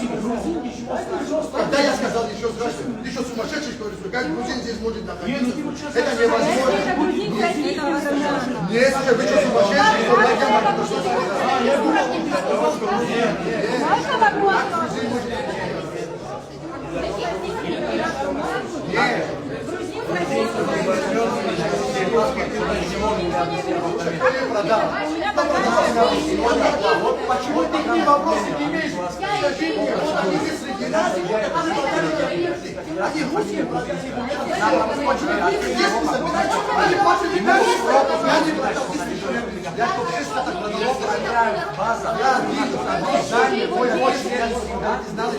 Когда я сказал еще здравствуй, ты что, сумасшедший, что ли? Как грузин здесь может находиться? Это невозможно. Нет, вы что, сумасшедший, что ли? Можно вопрос? Почему ты к ним вопросы не имеешь? Скажи мне, они здесь среди нас, они русские, они больше не дают сроков, я не я тут чисто так база, я вижу, знание, твой очень я знал.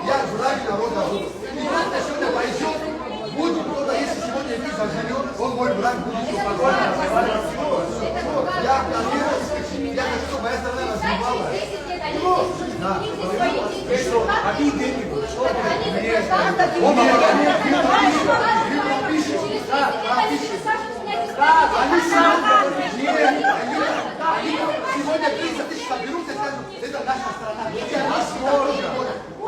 Я враг народа. И просто сегодня пойдет, будет кто-то, если сегодня не заживет, он мой враг будет. Я планирую, я хочу, чтобы моя страна развивалась. Сегодня 30 тысяч соберутся и скажут, это наша страна.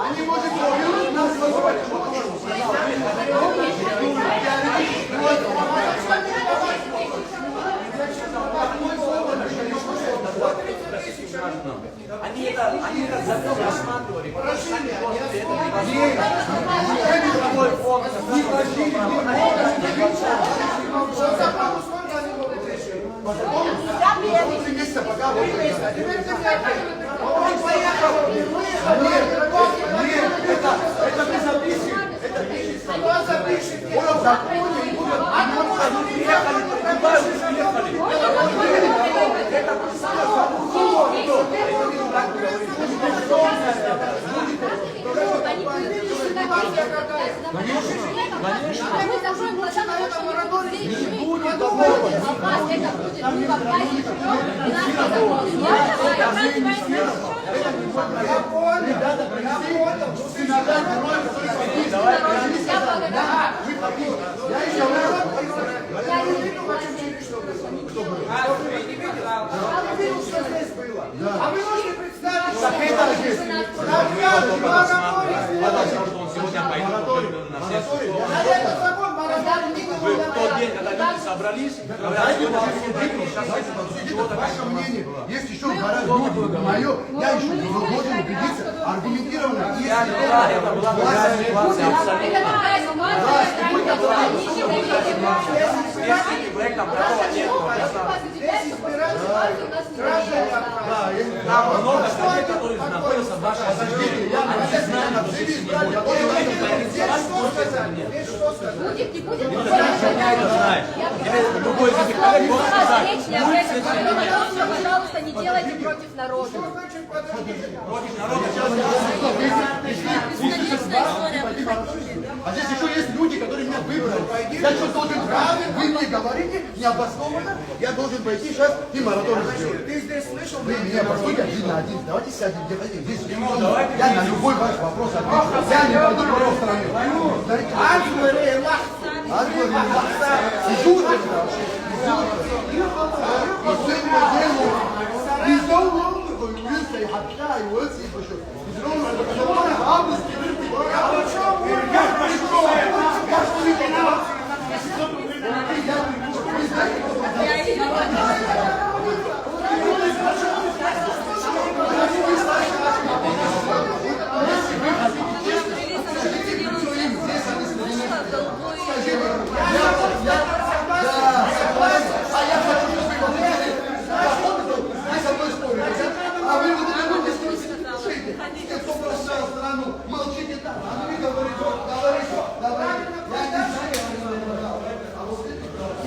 Они, может, уберут нас в Они это закон рассматривали. Прошили, Три месяца пока вот нет, это мы запишем. Это пишется. Кто запишет? Он в законе и будет. Они приехали, туда уже приехали. Это Конечно. Мы закроем глаза на то, что мы работаем. Это будет А вы можете представить, что сегодня пойдут на все вы в тот день, когда люди собрались, ваше мнение, есть еще гораздо мое, я еще должен убедиться, аргументированно, это была другая ситуация, абсолютно. Если проектом такого нет, там много людей, которые находятся в нашей стране, они не знают, что здесь не будет. Будет, не будет. Я это знаю. Любой из этих коллег может сказать, Пожалуйста, не делайте против народа. против народа. А здесь еще есть люди, которые меня выбрали. Я что, должен правильно, вы мне говорите, необоснованно, я должен пойти сейчас и маратон сделать. Ты здесь слышал? Вы меня послушайте один на один, давайте сядем где-то здесь. Я на любой ваш вопрос отвечу. Я не пойду по той стороне.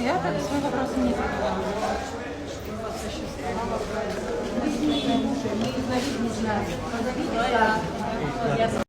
Я так свой вопрос не задала. Мы с ней не знаем. Позовите, да.